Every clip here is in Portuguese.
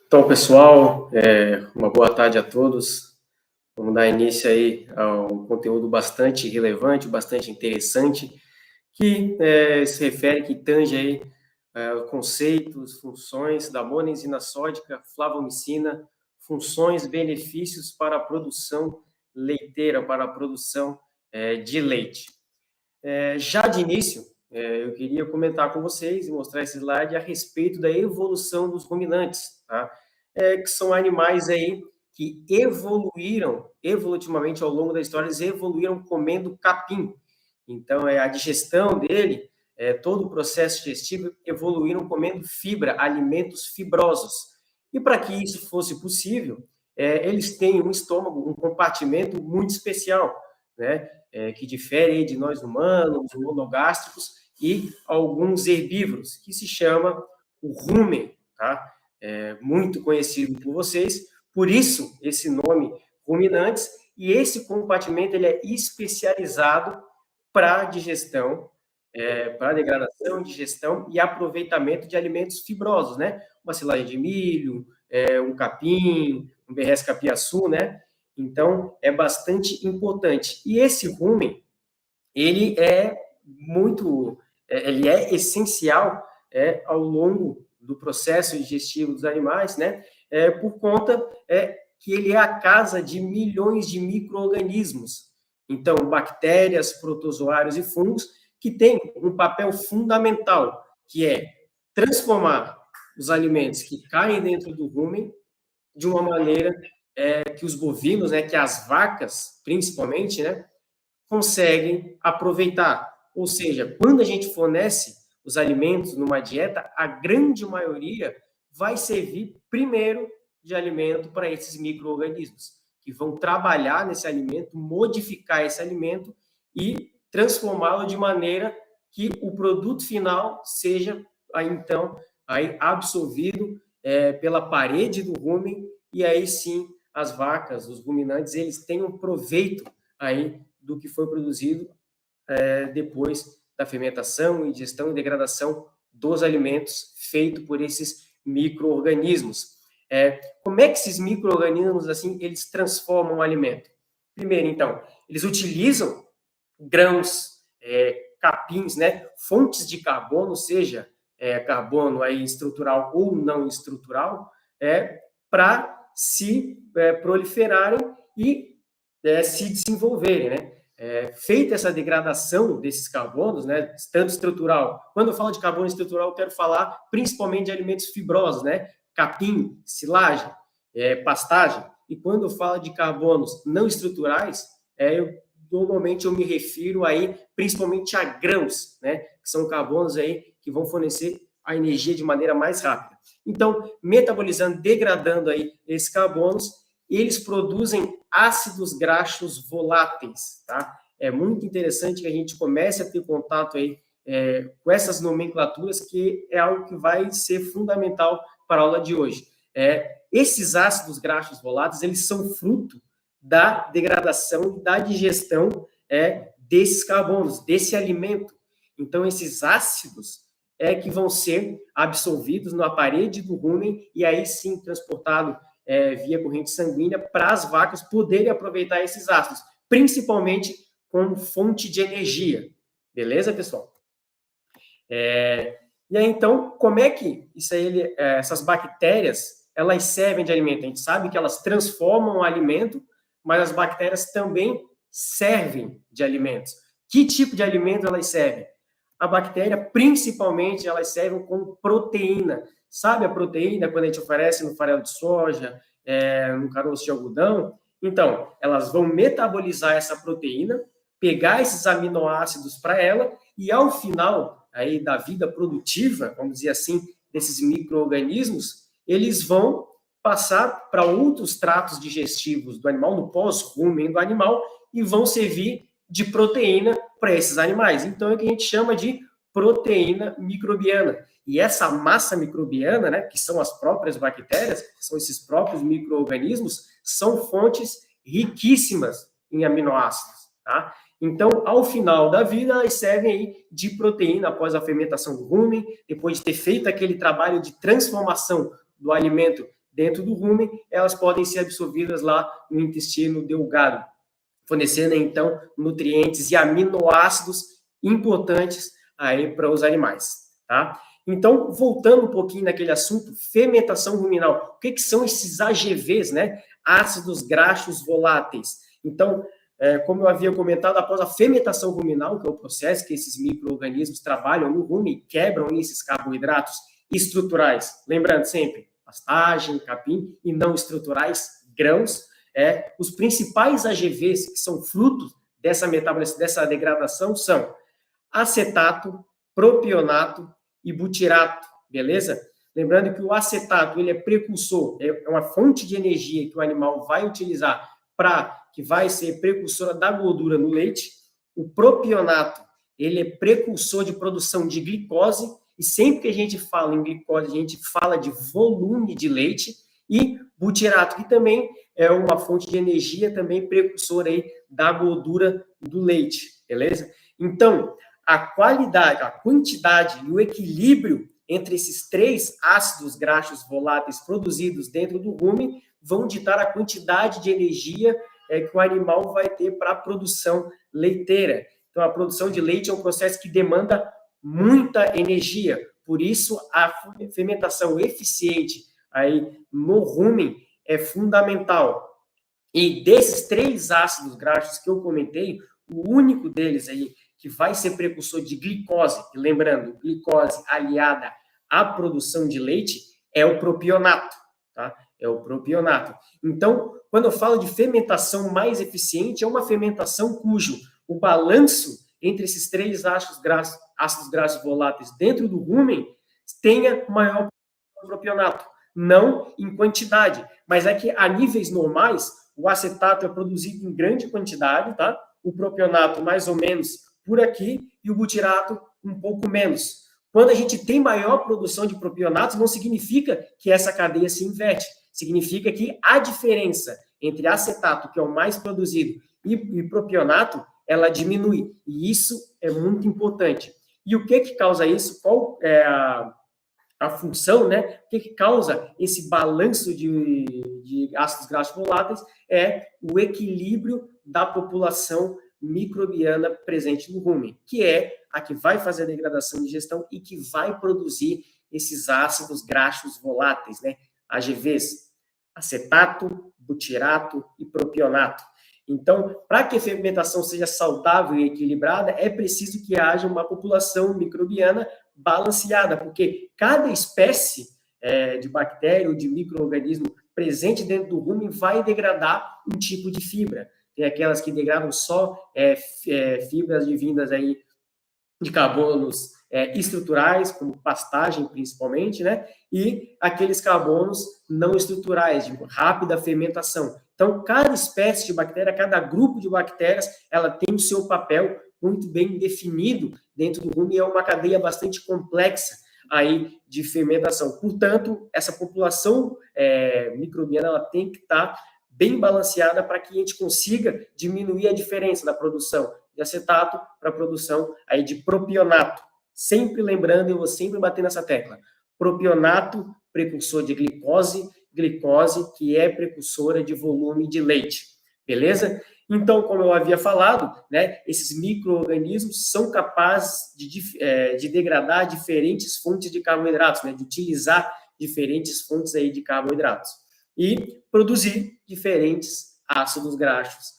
Então, pessoal, uma boa tarde a todos. Vamos dar início aí a um conteúdo bastante relevante, bastante interessante, que se refere, que tange aí conceitos, funções da monosina sódica, flavomicina, funções, benefícios para a produção leiteira, para a produção de leite. Já de início, eu queria comentar com vocês e mostrar esse slide a respeito da evolução dos ruminantes, tá? Que são animais aí que evoluíram, evolutivamente ao longo da história, eles evoluíram comendo capim. Então, a digestão dele, todo o processo digestivo, evoluíram comendo fibra, alimentos fibrosos. E para que isso fosse possível, eles têm um estômago, um compartimento muito especial, né? Que difere de nós humanos, monogástricos e alguns herbívoros, que se chama o rumen, tá? Muito conhecido por vocês, por isso esse nome ruminantes, e esse compartimento ele é especializado para digestão, para degradação, digestão e aproveitamento de alimentos fibrosos, né? Uma silagem de milho, um capim, um berrés capiaçu, né? Então, é bastante importante. E esse rumen, ele é muito, ele é essencial ao longo do processo digestivo dos animais, né? Por conta que ele é a casa de milhões de micro-organismos. Então, bactérias, protozoários e fungos, que têm um papel fundamental, que é transformar os alimentos que caem dentro do rumen de uma maneira que os bovinos, né, que as vacas, principalmente, né, conseguem aproveitar. Ou seja, quando a gente fornece os alimentos numa dieta, a grande maioria vai servir primeiro de alimento para esses micro-organismos, que vão trabalhar nesse alimento, modificar esse alimento e transformá-lo de maneira que o produto final seja, aí, então, aí absorvido pela parede do rumen, e aí sim as vacas, os ruminantes, eles têm um proveito aí do que foi produzido depois da fermentação, ingestão e degradação dos alimentos feito por esses micro-organismos. Como é que esses micro-organismos, assim, eles transformam o alimento? Primeiro, então, eles utilizam grãos, capins, né, fontes de carbono, seja carbono aí estrutural ou não estrutural, para se proliferarem e se desenvolverem, né? Feita essa degradação desses carbonos, né, tanto estrutural. Quando eu falo de carbono estrutural, eu quero falar principalmente de alimentos fibrosos, né? Capim, silagem, pastagem. E quando eu falo de carbonos não estruturais, normalmente eu me refiro aí principalmente a grãos, né? Que são carbonos aí que vão fornecer a energia de maneira mais rápida. Então, metabolizando, degradando aí esses carbonos, eles produzem ácidos graxos voláteis, tá? É muito interessante que a gente comece a ter contato aí com essas nomenclaturas, que é algo que vai ser fundamental para a aula de hoje. Esses ácidos graxos voláteis, eles são fruto da degradação e da digestão desses carbonos, desse alimento. Então, esses ácidos que vão ser absorvidos na parede do rumen e aí sim transportado via corrente sanguínea para as vacas poderem aproveitar esses ácidos, principalmente como fonte de energia. Beleza, pessoal? E aí, então, como é que essas bactérias, elas servem de alimento? A gente sabe que elas transformam o alimento, mas as bactérias também servem de alimentos. Que tipo de alimento elas servem? A bactéria, principalmente, elas servem como proteína. Sabe a proteína quando a gente oferece no farelo de soja, no caroço de algodão? Então, elas vão metabolizar essa proteína, pegar esses aminoácidos para ela, e ao final aí da vida produtiva, vamos dizer assim, desses micro-organismos, eles vão passar para outros tratos digestivos do animal, no pós-rumen do animal, e vão servir de proteína para esses animais. Então, é o que a gente chama de proteína microbiana. E essa massa microbiana, né, que são as próprias bactérias, são esses próprios micro-organismos, são fontes riquíssimas em aminoácidos, tá? Então, ao final da vida, elas servem aí de proteína após a fermentação do rumen, depois de ter feito aquele trabalho de transformação do alimento dentro do rumen, elas podem ser absorvidas lá no intestino delgado, fornecendo, então, nutrientes e aminoácidos importantes aí para os animais, tá? Então, voltando um pouquinho naquele assunto, fermentação ruminal. O que são esses AGVs, né? Ácidos graxos voláteis. Então, como eu havia comentado, após a fermentação ruminal, que é o processo que esses micro-organismos trabalham no rumen e quebram esses carboidratos estruturais. Lembrando sempre, pastagem, capim, e não estruturais, grãos. Os principais AGVs que são frutos dessa degradação são acetato, propionato e butirato, beleza? Lembrando que o acetato, ele é precursor, é uma fonte de energia que o animal vai utilizar que vai ser precursora da gordura no leite. O propionato, ele é precursor de produção de glicose, e sempre que a gente fala em glicose, a gente fala de volume de leite, e butirato, que também é uma fonte de energia, também precursora aí da gordura do leite, beleza? Então, a qualidade, a quantidade e o equilíbrio entre esses três ácidos graxos voláteis produzidos dentro do rumen vão ditar a quantidade de energia que o animal vai ter para a produção leiteira. Então, a produção de leite é um processo que demanda muita energia, por isso a fermentação eficiente aí no rumen é fundamental. E desses três ácidos graxos que eu comentei, o único deles aí que vai ser precursor de glicose, e lembrando, glicose aliada à produção de leite, é o propionato, tá? É o propionato. Então, quando eu falo de fermentação mais eficiente, é uma fermentação cujo o balanço entre esses três ácidos graxos voláteis dentro do rumen tenha maior propionato, não em quantidade, mas é que a níveis normais, o acetato é produzido em grande quantidade, tá? O propionato mais ou menos por aqui e o butirato um pouco menos. Quando a gente tem maior produção de propionatos, não significa que essa cadeia se inverte, significa que a diferença entre acetato, que é o mais produzido, e propionato, ela diminui, e isso é muito importante. E o que causa isso? Qual é a função, né? O que causa esse balanço de ácidos graxos voláteis é o equilíbrio da população microbiana presente no rumen, que é a que vai fazer a degradação e digestão e que vai produzir esses ácidos graxos voláteis, né? AGVs, acetato, butirato e propionato. Então, para que a fermentação seja saudável e equilibrada, é preciso que haja uma população microbiana balanceada, porque cada espécie de bactéria ou de micro-organismo presente dentro do rumen vai degradar um tipo de fibra. Tem aquelas que degradam só fibras vindas aí de carbonos estruturais, como pastagem principalmente, né? E aqueles carbonos não estruturais, de rápida fermentação. Então, cada espécie de bactéria, cada grupo de bactérias, ela tem o seu papel muito bem definido dentro do rumen, e é uma cadeia bastante complexa aí de fermentação. Portanto, essa população microbiana, ela tem que estar bem balanceada para que a gente consiga diminuir a diferença da produção de acetato para a produção aí de propionato. Sempre lembrando, eu vou sempre bater nessa tecla. Propionato, precursor de glicose, glicose que é precursora de volume de leite. Beleza? Então, como eu havia falado, né, esses micro-organismos são capazes de degradar diferentes fontes de carboidratos, né, de utilizar diferentes fontes aí de carboidratos e produzir diferentes ácidos graxos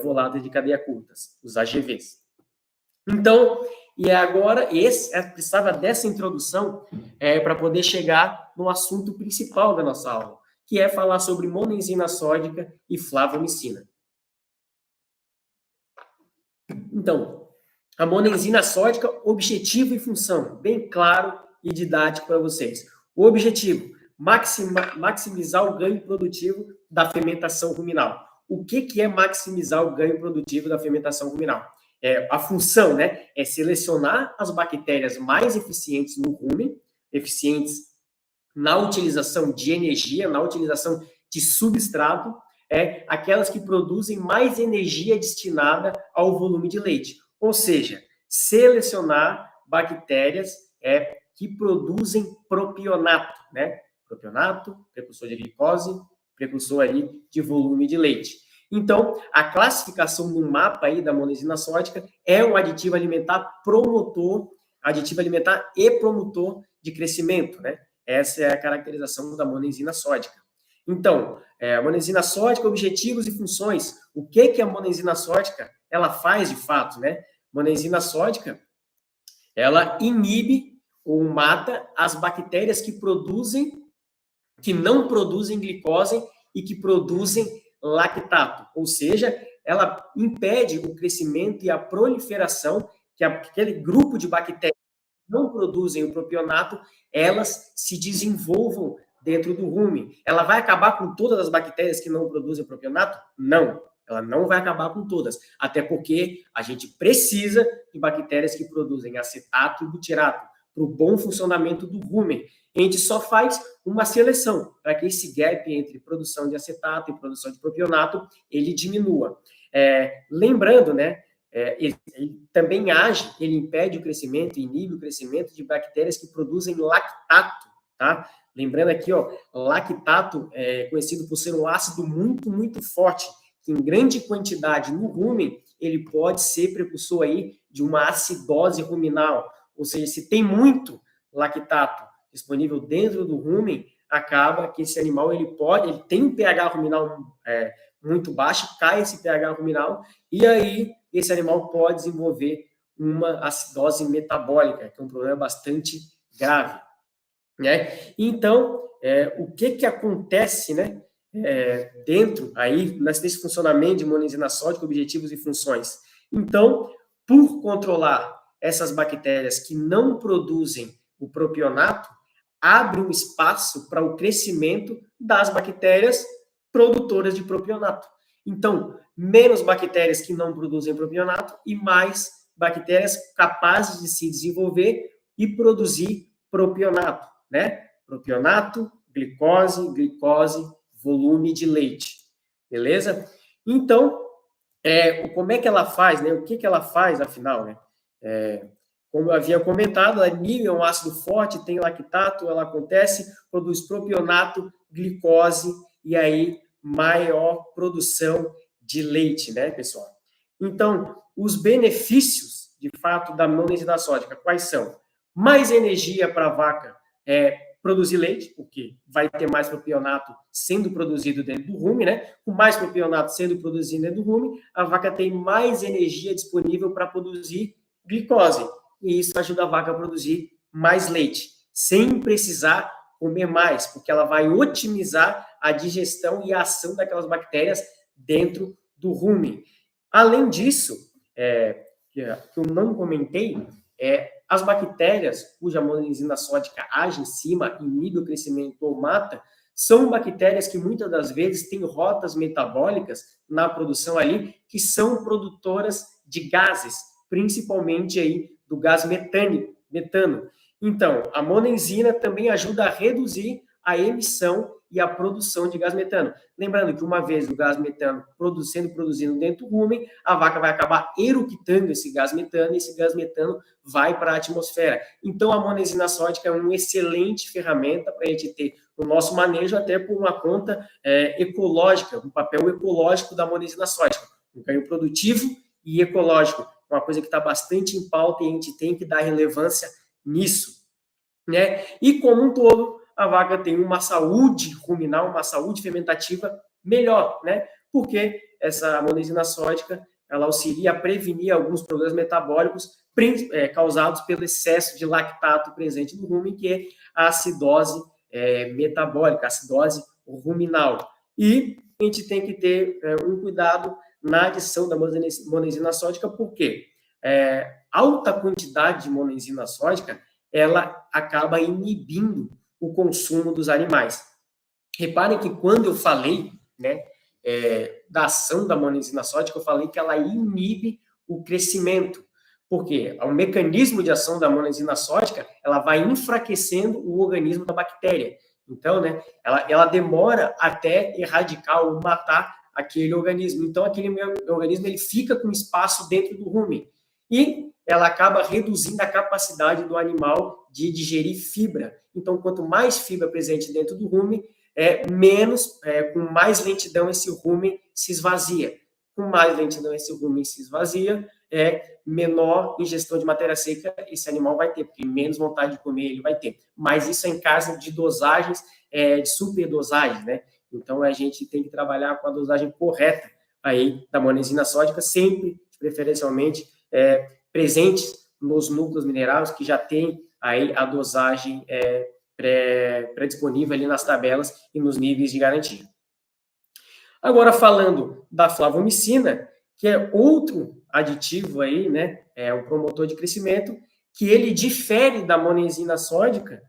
voláteis de cadeia curtas, os AGVs. Então, e agora, precisava dessa introdução para poder chegar no assunto principal da nossa aula, que é falar sobre monenzima sódica e flavomicina. Então, a monenzima sódica, objetivo e função, bem claro e didático para vocês. O objetivo, maximizar o ganho produtivo da fermentação ruminal. O que é maximizar o ganho produtivo da fermentação ruminal? A função, né, é selecionar as bactérias mais eficientes no rumen, eficientes na utilização de energia, na utilização de substrato, aquelas que produzem mais energia destinada ao volume de leite. Ou seja, selecionar bactérias que produzem propionato, né? propionato, precursor de glicose, precursor aí de volume de leite. Então, a classificação no mapa aí da monosina sódica é um aditivo alimentar promotor, aditivo alimentar e promotor de crescimento, né? Essa é a caracterização da monosina sódica. Então, a monosina sódica, objetivos e funções. O que a monosina sódica ela faz de fato, né? Monosina sódica, ela inibe ou mata as bactérias que não produzem glicose e que produzem lactato, ou seja, ela impede o crescimento e a proliferação que aquele grupo de bactérias que não produzem o propionato, elas se desenvolvam dentro do rumen. Ela vai acabar com todas as bactérias que não produzem propionato? Não, ela não vai acabar com todas, até porque a gente precisa de bactérias que produzem acetato e butirato para o bom funcionamento do rumen. A gente só faz uma seleção para que esse gap entre produção de acetato e produção de propionato, ele diminua. Lembrando, né, ele também age, ele impede o crescimento, inibe o crescimento de bactérias que produzem lactato, tá? Lembrando aqui, ó, lactato é conhecido por ser um ácido muito, muito forte, que em grande quantidade no rumen, ele pode ser precursor aí de uma acidose ruminal, ou seja, se tem muito lactato disponível dentro do rumen, acaba que esse animal ele tem um pH ruminal muito baixo, cai esse pH ruminal, e aí esse animal pode desenvolver uma acidose metabólica, que é um problema bastante grave, né? Então, o que acontece, né, dentro aí, nesse funcionamento de monosina sódica, objetivos e funções? Então, por controlar essas bactérias que não produzem o propionato, abre um espaço para o crescimento das bactérias produtoras de propionato. Então, menos bactérias que não produzem propionato e mais bactérias capazes de se desenvolver e produzir propionato, né? Propionato, glicose, volume de leite. Beleza? Então, como é que ela faz, né? O que ela faz, afinal, né? Como eu havia comentado, a aniline é um ácido forte, tem lactato, ela acontece, produz propionato, glicose, e aí maior produção de leite, né, pessoal? Então, os benefícios, de fato, da monosina sódica, quais são? Mais energia para a vaca produzir leite, porque vai ter mais propionato sendo produzido dentro do rumen, né? Com mais propionato sendo produzido dentro do rumen, a vaca tem mais energia disponível para produzir glicose. E isso ajuda a vaca a produzir mais leite, sem precisar comer mais, porque ela vai otimizar a digestão e a ação daquelas bactérias dentro do rumen. Além disso, que eu não comentei, as bactérias cuja monosina sódica age em cima, inibe o crescimento ou mata, são bactérias que muitas das vezes têm rotas metabólicas na produção ali, que são produtoras de gases, principalmente aí do gás metano. Então, a monenzina também ajuda a reduzir a emissão e a produção de gás metano. Lembrando que uma vez o gás metano sendo produzido dentro do rumen, a vaca vai acabar eructando esse gás metano e esse gás metano vai para a atmosfera. Então, a monenzina sódica é uma excelente ferramenta para a gente ter no nosso manejo, até por uma conta ecológica, um papel ecológico da monenzina sódica, um ganho produtivo e ecológico, uma coisa que está bastante em pauta e a gente tem que dar relevância nisso, né? E como um todo, a vaca tem uma saúde ruminal, uma saúde fermentativa melhor, né? Porque essa monosina sódica, ela auxilia a prevenir alguns problemas metabólicos causados pelo excesso de lactato presente no rumen, que é a acidose metabólica, a acidose ruminal. E a gente tem que ter um cuidado na adição da monosina sódica, porque alta quantidade de monosina sódica, ela acaba inibindo o consumo dos animais. Reparem que quando eu falei, né, da ação da monosina sódica, eu falei que ela inibe o crescimento, porque o mecanismo de ação da monosina sódica, ela vai enfraquecendo o organismo da bactéria. Então, né, ela demora até erradicar ou matar aquele organismo. Então, aquele organismo ele fica com espaço dentro do rumen. E ela acaba reduzindo a capacidade do animal de digerir fibra. Então, quanto mais fibra presente dentro do rumen, com mais lentidão esse rumen se esvazia. Com mais lentidão esse rumen se esvazia, menor ingestão de matéria seca esse animal vai ter, porque menos vontade de comer ele vai ter. Mas isso é em caso de dosagens, de superdosagens, né? Então, a gente tem que trabalhar com a dosagem correta aí da monesina sódica, sempre, preferencialmente, presentes nos núcleos minerais que já tem aí a dosagem pré-disponível ali nas tabelas e nos níveis de garantia. Agora, falando da flavomicina, que é outro aditivo aí, né, um promotor de crescimento, que ele difere da monesina sódica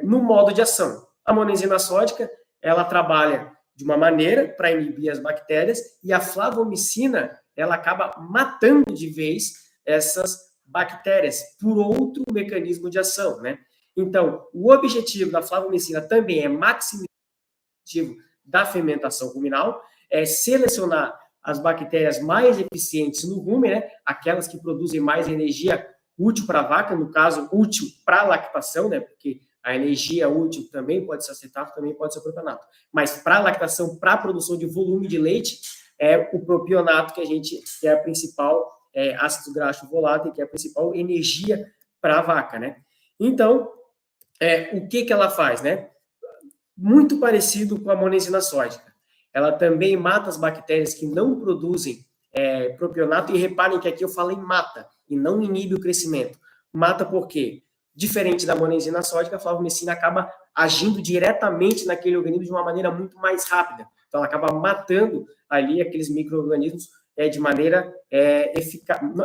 no modo de ação. A monesina sódica, ela trabalha de uma maneira para inibir as bactérias e a flavomicina, ela acaba matando de vez essas bactérias por outro mecanismo de ação, né? Então, o objetivo da flavomicina também é maximizar o objetivo da fermentação ruminal, selecionar as bactérias mais eficientes no rumen, né? Aquelas que produzem mais energia útil para a vaca, no caso, útil para a lactação, né? Porque a energia útil também pode ser acetato, também pode ser propionato. Mas para a lactação, para a produção de volume de leite, é o propionato que é a principal ácido graxo volátil, que é a principal energia para a vaca, né? Então, o que ela faz, né? Muito parecido com a monesina sódica. Ela também mata as bactérias que não produzem propionato, e reparem que aqui eu falei mata, e não inibe o crescimento. Mata por quê? Diferente da monesina sódica, a flavomicina acaba agindo diretamente naquele organismo de uma maneira muito mais rápida. Então, ela acaba matando ali aqueles micro-organismos de maneira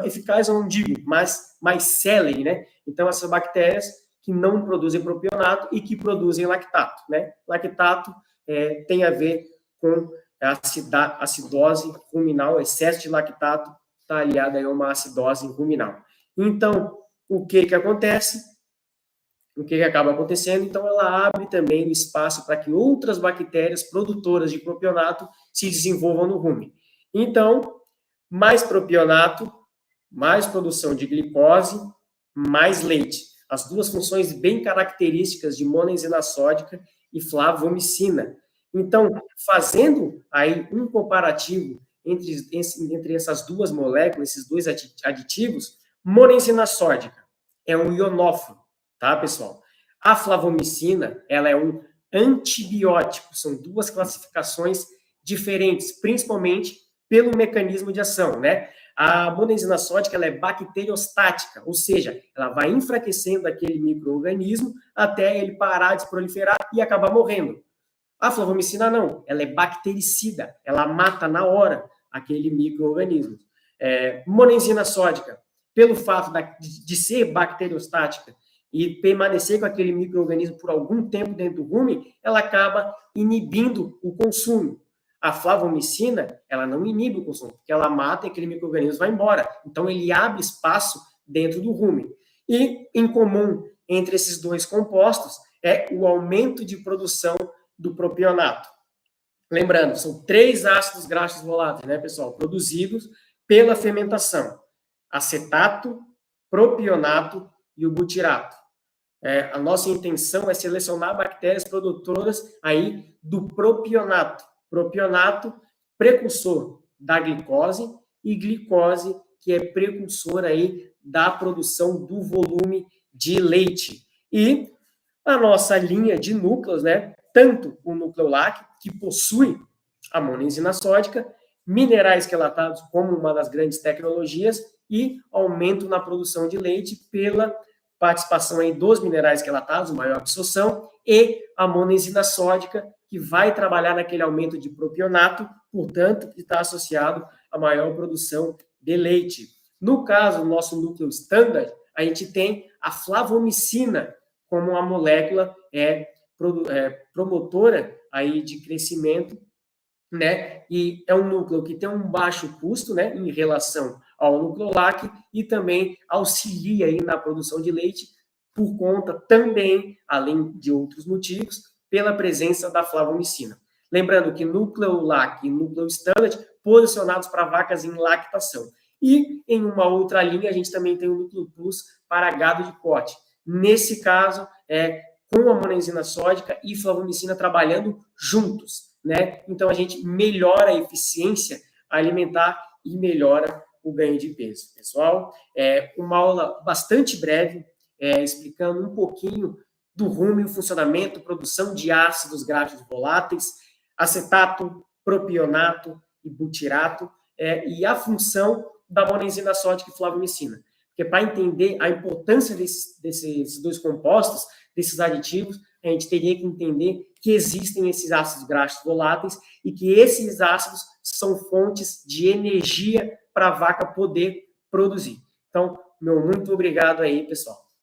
eficaz, eu não digo, mas mais célere, né? Então, essas bactérias que não produzem propionato e que produzem lactato, né? Lactato tem a ver com a acidose ruminal, excesso de lactato está aliado a uma acidose ruminal. Então, o que acontece? O que acaba acontecendo? Então, ela abre também o espaço para que outras bactérias produtoras de propionato se desenvolvam no rumen. Então, mais propionato, mais produção de glicose, mais leite. As duas funções bem características de monesina sódica e flavomicina. Então, fazendo aí um comparativo entre essas duas moléculas, esses dois aditivos, monesina sódica é um ionóforo, tá, pessoal? A flavomicina, ela é um antibiótico, são duas classificações diferentes, principalmente pelo mecanismo de ação, né? A monesina sódica, ela é bacteriostática, ou seja, ela vai enfraquecendo aquele micro-organismo até ele parar de se proliferar e acabar morrendo. A flavomicina não, ela é bactericida, ela mata na hora aquele micro-organismo. Monesina sódica, pelo fato de ser bacteriostática e permanecer com aquele micro-organismo por algum tempo dentro do rumen, ela acaba inibindo o consumo. A flavomicina, ela não inibe o consumo, porque ela mata e aquele micro-organismo vai embora. Então, ele abre espaço dentro do rumen. E, em comum entre esses dois compostos, é o aumento de produção do propionato. Lembrando, são 3 ácidos graxos voláteis, né, pessoal? Produzidos pela fermentação. Acetato, propionato e o butirato. A nossa intenção é selecionar bactérias produtoras aí do propionato. Propionato, precursor da glicose, e glicose, que é precursor aí da produção do volume de leite. E a nossa linha de núcleos, né? Tanto o nucleolac, que possui a monesina sódica, minerais quelatados como uma das grandes tecnologias, e aumento na produção de leite pela participação aí dos minerais quelatados, maior absorção, e a monesina sódica, que vai trabalhar naquele aumento de propionato, portanto, que está associado à maior produção de leite. No caso do nosso núcleo standard, a gente tem a flavomicina como uma molécula promotora aí de crescimento, né? E é um núcleo que tem um baixo custo, né, em relação ao nucleolac, e também auxilia aí na produção de leite por conta também, além de outros motivos, pela presença da flavomicina. Lembrando que nucleolac e núcleo standard posicionados para vacas em lactação. E em uma outra linha a gente também tem o núcleo plus para gado de corte, nesse caso, com a monenzima sódica e flavomicina trabalhando juntos, né? Então, a gente melhora a eficiência alimentar e melhora o ganho de peso. Pessoal, uma aula bastante breve, explicando um pouquinho do rumo e o funcionamento, produção de ácidos graxos voláteis, acetato, propionato e butirato, e a função da monenzima sódica e flavomicina. Porque para entender a importância desses dois compostos, desses aditivos, a gente teria que entender que existem esses ácidos graxos voláteis e que esses ácidos são fontes de energia para a vaca poder produzir. Então, muito obrigado aí, pessoal.